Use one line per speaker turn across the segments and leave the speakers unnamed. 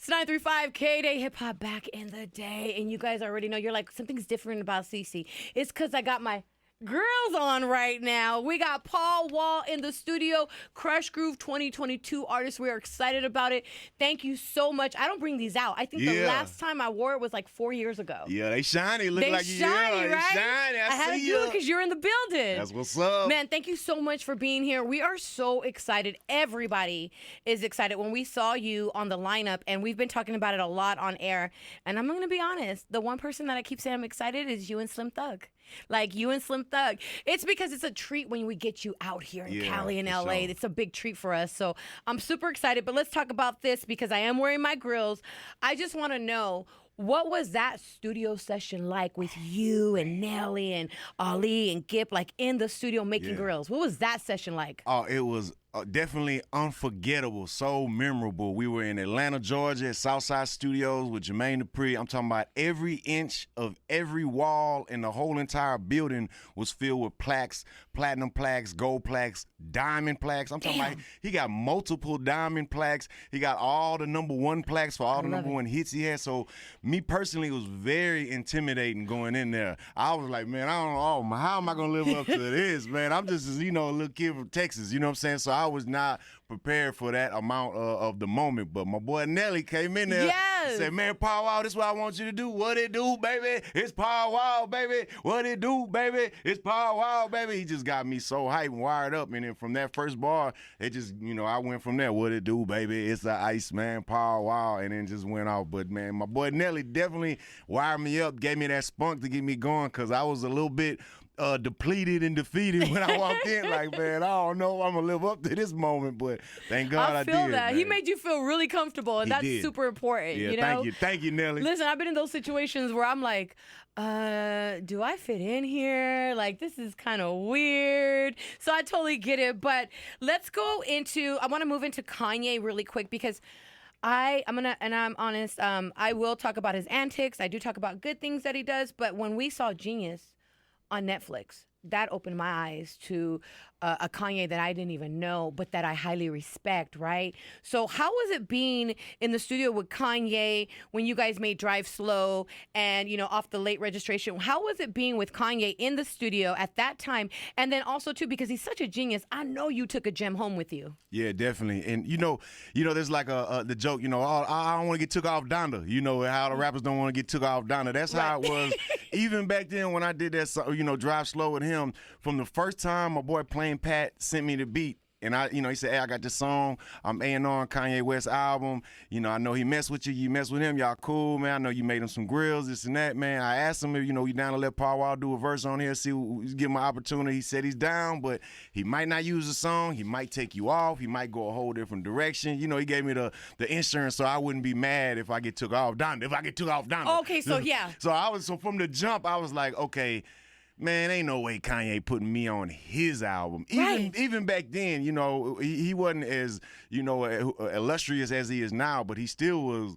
It's 935 K-Day Hip Hop back in the day. And you guys already know, you're like, something's different about Cece. It's because I got my Grillz on right now. We got Paul Wall in the studio, Krush Groove 2022 artist. We are excited about it. Thank you so much. I don't bring these out. I think the last time I wore it was like 4 years ago.
Yeah, they shiny. Look
they
like
shiny, right?
They shiny. I
had to
see
do
you
it because you're in the building.
That's what's up.
Man, thank you so much for being here. We are so excited. Everybody is excited. When we saw you on the lineup, and we've been talking about it a lot on air, and I'm going to be honest, the one person that I keep saying I'm excited is you and Slim Thug. Like you and Slim Thug. It's because it's a treat when we get you out here in Cali and LA. Sure. It's a big treat for us. So I'm super excited. But let's talk about this because I am wearing my Grillz. I just want to know, what was that studio session like with you and Nelly and Ali and Gip, like in the studio making Grillz? What was that session like?
Oh, it was definitely unforgettable, so memorable. We were in Atlanta, Georgia at Southside Studios with Jermaine Dupri. I'm talking about every inch of every wall in the whole entire building was filled with plaques, platinum plaques, gold plaques, diamond plaques. I'm talking about he got multiple diamond plaques. He got all the #1 plaques for all the #1 hits he had. So me personally, it was very intimidating going in there. I was like, man, I don't know, how am I going to live up to this, man? I'm just, a little kid from Texas, you know what I'm saying? So I was not prepared for that amount of the moment. But my boy Nelly came in there and said, man, Paul Wall, this is what I want you to do. What it do, baby? It's Paul Wall, baby. What it do, baby? It's Paul Wall, baby. He just got me so hyped and wired up. And then from that first bar, it just, I went from there. What it do, baby? It's the Ice Man, Paul Wall, and then just went off. But, man, my boy Nelly definitely wired me up, gave me that spunk to get me going because I was a little bit depleted and defeated when I walked in. Like, man, I don't know if I'm going to live up to this moment, but thank God I did.
I feel that.
Man.
He made you feel really comfortable, and that's super important.
Yeah, thank you, Nelly.
Listen, I've been in those situations where I'm like, do I fit in here? Like, this is kind of weird. So I totally get it. But let's go into, I want to move into Kanye really quick because I'm honest, I will talk about his antics. I do talk about good things that he does. But when we saw Genius on Netflix, that opened my eyes to a Kanye that I didn't even know, but that I highly respect, right? So how was it being in the studio with Kanye when you guys made Drive Slow and, Off the Late Registration? How was it being with Kanye in the studio at that time? And then also, too, because he's such a genius, I know you took a gem home with you. Yeah,
definitely. And, there's like the joke, I don't want to get took off Donda. How the rappers don't want to get took off Donda. That's how it was. Even back then when I did that, Drive Slow with him, from the first time my boy Plain Pat sent me the beat, and he said, hey, I got this song. I'm A&R on Kanye West album. I know he messed with you. You mess with him. Y'all cool, man. I know you made him some Grillz, this and that, man. I asked him if, you down to let Paul Wall do a verse on here, give him an opportunity. He said he's down, but he might not use the song. He might take you off. He might go a whole different direction. He gave me the insurance so I wouldn't be mad if I get took off Donda.
Okay, so yeah.
So from the jump, I was like, okay, man, ain't no way Kanye putting me on his album. Even back then, he wasn't as, illustrious as he is now, but he still was,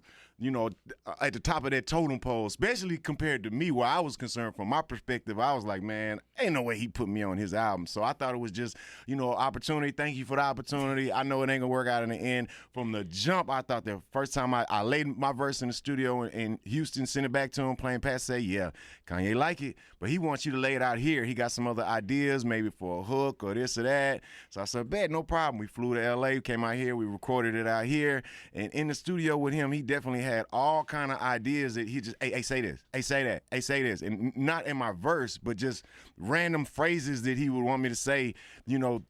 at the top of that totem pole, especially compared to me, where I was concerned from my perspective. I was like, man, ain't no way he put me on his album. So I thought it was just, opportunity. Thank you for the opportunity. I know it ain't gonna work out in the end. From the jump, I thought the first time I laid my verse in the studio in Houston, sent it back to him, Plain Pat say, yeah, Kanye like it, but he wants you to lay it out here. He got some other ideas, maybe for a hook or this or that. So I said, bet, no problem. We flew to LA, came out here, we recorded it out here. And in the studio with him, he definitely had all kind of ideas that he just, hey, say this, hey, say that, hey, say this. And not in my verse, but just random phrases that he would want me to say,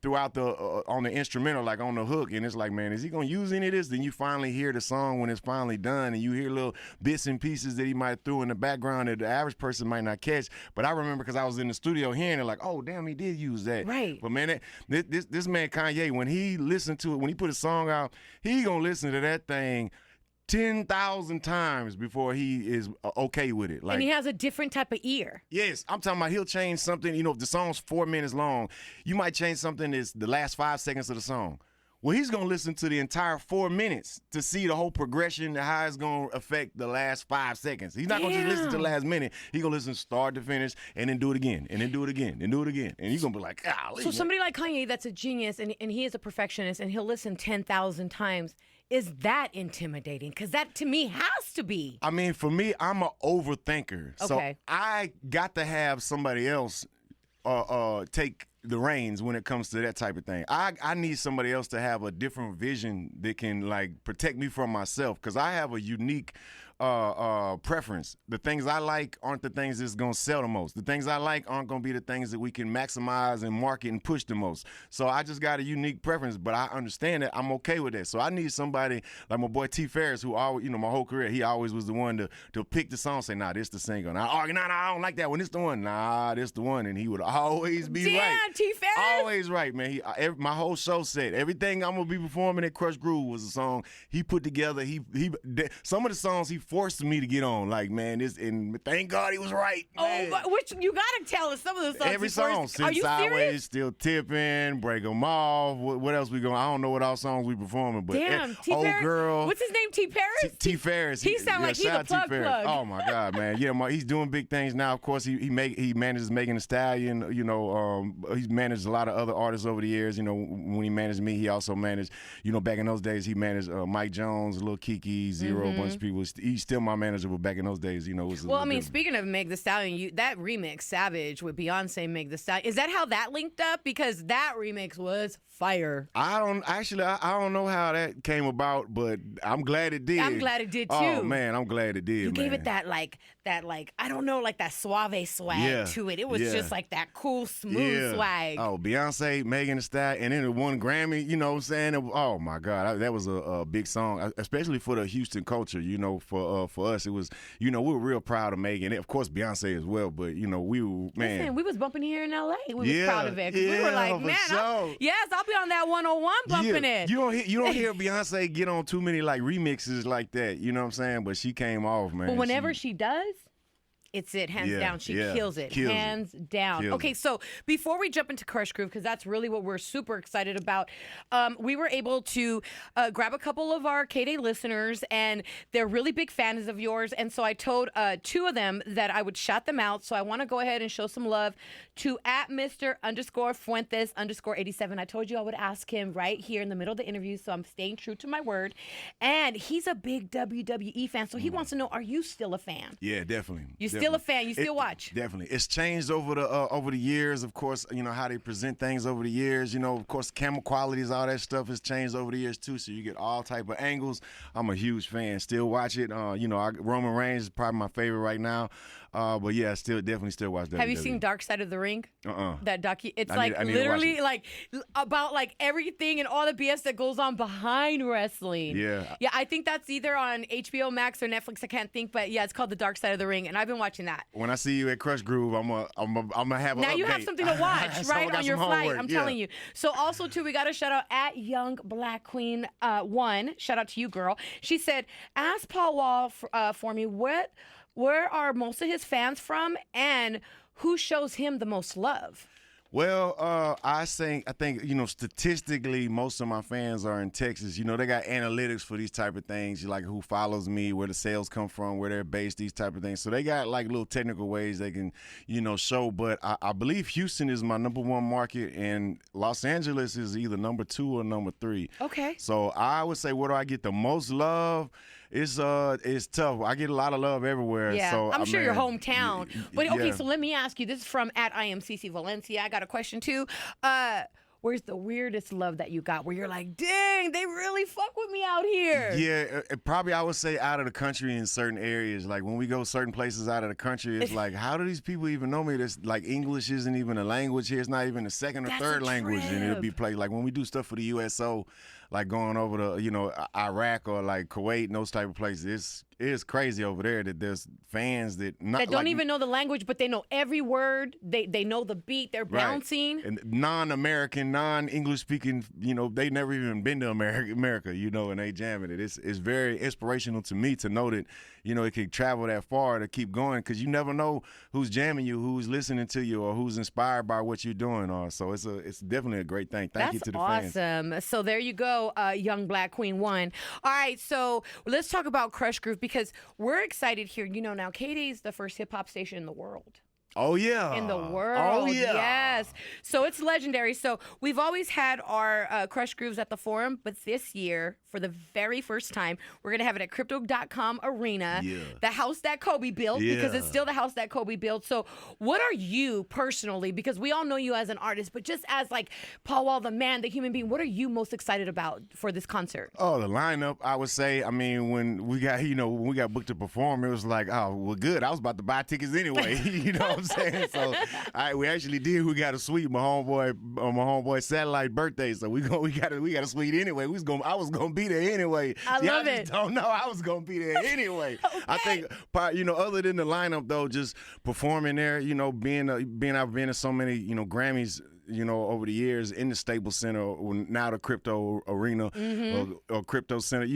throughout on the instrumental, like on the hook. And it's like, man, is he going to use any of this? Then you finally hear the song when it's finally done, and you hear little bits and pieces that he might throw in the background that the average person might not catch. But I remember because I was in the studio hearing it, like, oh, damn, he did use that.
Right.
But man, this man Kanye, when he listened to it, when he put a song out, he going to listen to that thing 10,000 times before he is okay with it. Like,
and he has a different type of ear.
Yes, I'm talking about he'll change something. If the song's 4 minutes long, you might change something that's the last 5 seconds of the song. Well, he's gonna listen to the entire 4 minutes to see the whole progression and how it's gonna affect the last 5 seconds. He's not gonna just listen to the last minute. He's gonna listen start to finish and then do it again and then do it again and do it again. And you're gonna be like, golly.
So somebody like Kanye that's a genius and he is a perfectionist and he'll listen 10,000 times. Is that intimidating? Because that to me has to be.
I mean, for me, I'm an overthinker.
Okay.
So I got to have somebody else take the reins when it comes to that type of thing. I need somebody else to have a different vision that can like protect me from myself, because I have a unique preference. The things I like aren't the things that's gonna sell the most. The things I like aren't gonna be the things that we can maximize and market and push the most. So I just got a unique preference, but I understand that. I'm okay with that. So I need somebody like my boy T. Ferris, who always, my whole career, he always was the one to pick the song, say, nah, this the single. Nah, I don't like that one. This the one. Nah, this the one. And he would always be right.
Damn, T. Ferris.
Always right, man. My whole show said everything I'm gonna be performing at Krush Groove was a song he put together. Some of the songs he forced me to get on, like, man, and thank God he was right. Man.
Oh, but which you gotta tell us some of the songs.
Every song, Sit Sideways, Still Tipping, Break 'Em Off. What else we going? I don't know what all songs we performing, but
damn, T.
Old
Ferris.
Girl.
What's his name? T. Ferris.
T. Ferris.
He sound like he's a plug.
Oh my God, man. Yeah, he's doing big things now. Of course, he manages Megan Thee Stallion. He's managed a lot of other artists over the years. When he managed me, he also managed. Back in those days, he managed Mike Jones, Lil Kiki, Zero, a bunch of people. He's still my manager, but back in those days, it was.
Well, I mean, speaking of Meg Thee Stallion, that remix, Savage, with Beyonce, Meg Thee Stallion, is that how that linked up? Because that remix was fire.
I don't know how that came about, but I'm glad it did.
I'm glad it did too.
Oh man, I'm glad it did.
You gave it that I don't know, like that suave swag to it. It was just like that cool, smooth swag.
Oh, Beyonce, Megan Thee Stallion, and then it won Grammy. You know what I'm saying? Oh my God, that was a big song, especially for the Houston culture. For us, it was. We were real proud of Megan. Of course, Beyonce as well. But we were, man.
Listen, we was bumping here in L.A. We was proud of it. We were like, man, I'll be on that 101 bumping it.
You don't hear Beyonce get on too many like remixes like that. You know what I'm saying? But she came off, man.
But whenever she does, it's hands down. She kills it. Hands down. Okay, so before we jump into Krush Groove, because that's really what we're super excited about, we were able to grab a couple of our K-Day listeners, and they're really big fans of yours. And so I told 2 of them that I would shout them out. So I want to go ahead and show some love to @Mr_Fuentes_87. I told you I would ask him right here in the middle of the interview, so I'm staying true to my word. And he's a big WWE fan, so he wants to know, are you still a fan?
Yeah, definitely.
Still a fan? You still watch?
Definitely. It's changed over the years. Of course, how they present things over the years. Of course, camera qualities, all that stuff has changed over the years too. So you get all type of angles. I'm a huge fan. Still watch it. Roman Reigns is probably my favorite right now. But yeah, definitely still watch that.
Have you seen Dark Side of the Ring? That docu. It's
I need
literally about everything and all the BS that goes on behind wrestling.
Yeah.
Yeah, I think that's either on HBO Max or Netflix. I can't think, but yeah, it's called The Dark Side of the Ring, and I've been watching that.
When I see you at Krush Groove, I'm gonna have
now
an
you
update.
have something to watch right on your flight.
Homework.
I'm telling you. So also too, we got a shout out at Young Black Queen 1. Shout out to you, girl. She said, "Ask Paul Wall for me where are most of his fans from, and who shows him the most love?"
Well, I think statistically, most of my fans are in Texas. They got analytics for these type of things, like who follows me, where the sales come from, where they're based, these type of things. So they got like little technical ways they can, show. But I believe Houston is my #1 market, and Los Angeles is either #2 or #3.
Okay.
So I would say, where do I get the most love? It's tough. I get a lot of love everywhere.
Yeah,
so,
I'm sure your hometown. But okay,
yeah.
So let me ask you. This is from @IamCC Valencia. I got a question too. Where's the weirdest love that you got where you're like, dang, they really fuck with me out here?
Yeah, probably I would say out of the country in certain areas. Like when we go certain places out of the country, it's like, how do these people even know me? This like English isn't even a language here. It's not even a second or third language, and it'll be played. Like when we do stuff for the USO. like going over to, Iraq or like Kuwait and those type of places. It's crazy over there that there's fans that
don't even know the language, but they know every word. They know the beat. They're bouncing.
And non-American, non-English speaking, they never even been to America, and they jamming it. It's very inspirational to me to know that, it can travel that far to keep going, because you never know who's jamming you, who's listening to you, or who's inspired by what you're doing. So it's definitely a great thing. Thank you to the fans.
That's awesome. So there you go, Young Black Queen 1. All right, so let's talk about Krush Groove, because we're excited here. Now K-Day is the first hip-hop station in the world.
Oh, yeah.
In the world.
Oh, yeah.
Yes. So it's legendary. So we've always had our Krush Grooves at the Forum, but this year, for the very first time, we're going to have it at Crypto.com Arena, the house that Kobe built, because it's still the house that Kobe built. So what are you personally, because we all know you as an artist, but just as like Paul Wall, the man, the human being, what are you most excited about for this concert?
Oh, the lineup, I would say. I mean, when we got, when we got booked to perform, it was like, oh, well, good. I was about to buy tickets anyway. You know what I'm saying? So we actually did. We got a suite. My homeboy satellite birthday. So we got a suite anyway. I was gonna be there anyway.
I love it.
Just don't know. I was gonna be there anyway.
Okay.
I think, other than the lineup though, just performing there, being in so many, Grammys, over the years in the Staples Center, or now the Crypto Arena, or Crypto Center.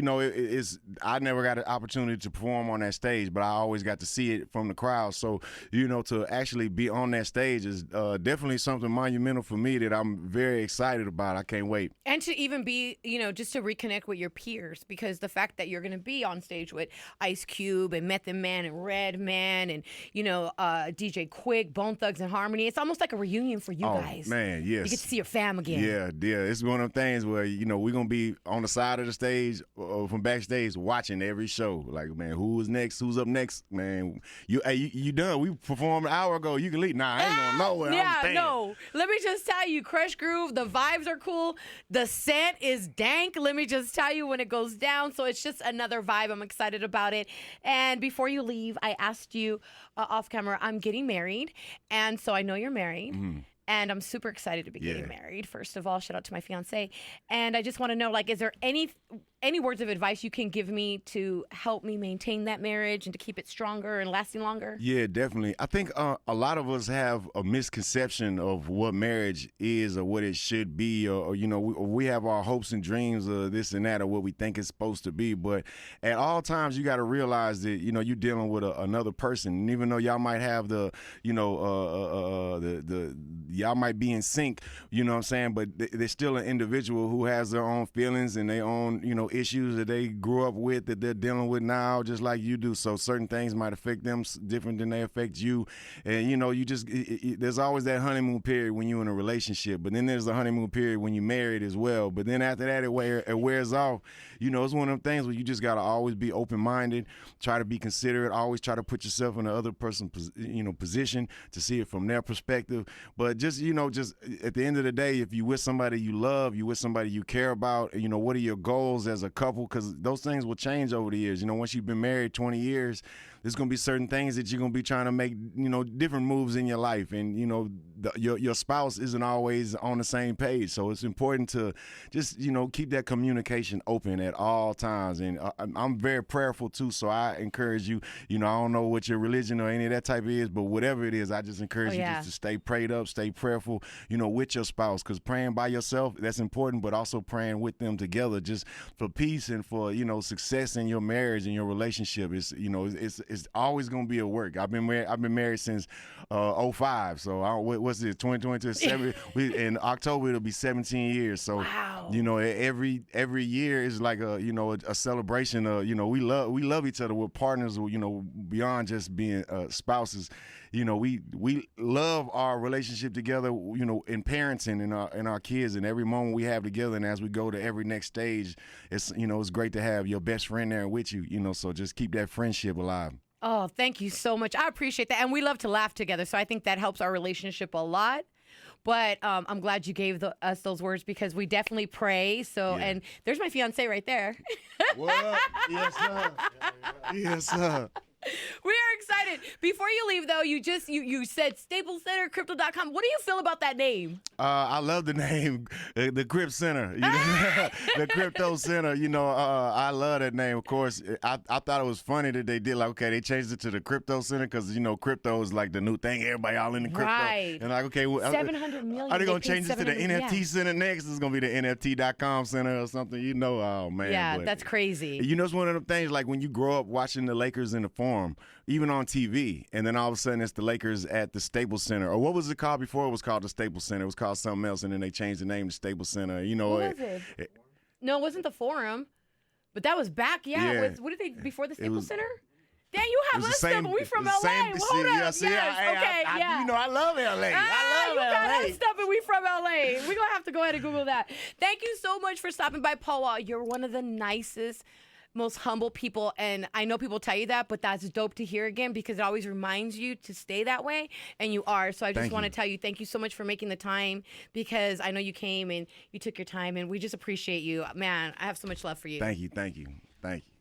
I never got an opportunity to perform on that stage, but I always got to see it from the crowd. So, to actually be on that stage is definitely something monumental for me that I'm very excited about. I can't wait.
And to even be, just to reconnect with your peers, because the fact that you're going to be on stage with Ice Cube and Method Man and Redman and, DJ Quick, Bone Thugs and Harmony, it's almost like a reunion for you guys.
Man, yes.
You get to see your fam again.
Yeah. It's one of them things where, we're going to be on the side of the stage or from backstage watching every show. Like, man, who's next? Who's up next? Man, you done. We performed an hour ago. You can leave. Nah, I ain't going nowhere.
Yeah, no. Let me just tell you, Krush Groove, the vibes are cool. The scent is dank. Let me just tell you when it goes down. So it's just another vibe. I'm excited about it. And before you leave, I asked you off camera, I'm getting married. And so I know you're married. Mm-hmm. And I'm super excited to be getting married. First of all, shout out to my fiance. And I just want to know, is there any words of advice you can give me to help me maintain that marriage and to keep it stronger and lasting longer? Yeah,
definitely. I think a lot of us have a misconception of what marriage is or what it should be, or we have our hopes and dreams of this and that or what we think it's supposed to be. But at all times, you got to realize that you're dealing with another person, and even though y'all might have y'all might be in sync, you know what I'm saying? But they're still an individual who has their own feelings and their own, issues that they grew up with that they're dealing with now, just like you do. So certain things might affect them different than they affect you. And, there's always that honeymoon period when you're in a relationship, but then there's the honeymoon period when you're married as well. But then after that, it wears off. It's one of them things where you just got to always be open-minded, try to be considerate, always try to put yourself in the other person's, position to see it from their perspective. But just at the end of the day, if you with somebody you love, you with somebody you care about, what are your goals as a couple? Because those things will change over the years. Once you've been married 20 years, there's going to be certain things that you're going to be trying to make, different moves in your life. And, your spouse isn't always on the same page. So it's important to just, keep that communication open at all times. And I'm very prayerful too. So I encourage you, I don't know what your religion or any of that type is, but whatever it is, I just encourage you just to stay prayed up, stay prayerful, with your spouse. Because praying by yourself, that's important, but also praying with them together just for peace and for, success in your marriage and your relationship. It's always going to be a work. I've been married since 05. So what's it, 2022? In October, it'll be 17 years. So,
wow.
Every year is like a celebration of, we love each other. We're partners, beyond just being spouses. We love our relationship together, in parenting and our kids, and every moment we have together. And as we go to every next stage, it's great to have your best friend there with you, so just keep that friendship alive.
Oh, thank you so much. I appreciate that. And we love to laugh together. So I think that helps our relationship a lot. But I'm glad you gave us those words, because we definitely pray. So, and there's my fiance right there.
What? Yes, sir. Yes, sir.
We are excited. Listen, before you leave though, you said Staples Center, Crypto.com. What do you feel about that name?
I love the name, the Crypt Center. You know? The Crypto Center. You know, I love that name. Of course, I thought it was funny that they did like, okay, they changed it to the Crypto Center because you know crypto is like the new thing. Everybody all in the crypto.
Right.
And like, okay, well,
700 million.
are they gonna change it to the NFT
yeah.
Center next? It's gonna be the NFT.com Center or something. You know, oh man.
Yeah,
but,
that's crazy.
You know, it's one of the things like when you grow up watching the Lakers in the Forum, even on TV, and then all of a sudden it's the Lakers at the Staples Center. Or what was it called before? It was called the Staples Center. It was called something else, and then they changed the name to Staples Center. You know,
What was it? No, it wasn't the Forum, but that was back. Yeah,
Yeah.
What did they before the Staples
was-
Center? Dang, you have us stuff, but we from LA. Well, hold up.
See,
Yes, okay, yeah.
You know, I love LA. I love
you got
LA.
us stuff, and we from LA. We're gonna have to go ahead and Google that. Thank you so much for stopping by, Paul. You're one of the nicest, most humble people, and I know people tell you that, but that's dope to hear again because it always reminds you to stay that way, and you are. So I just want to tell you thank you so much for making the time because I know you came and you took your time, and we just appreciate you. Man, I have so much love for you.
Thank you.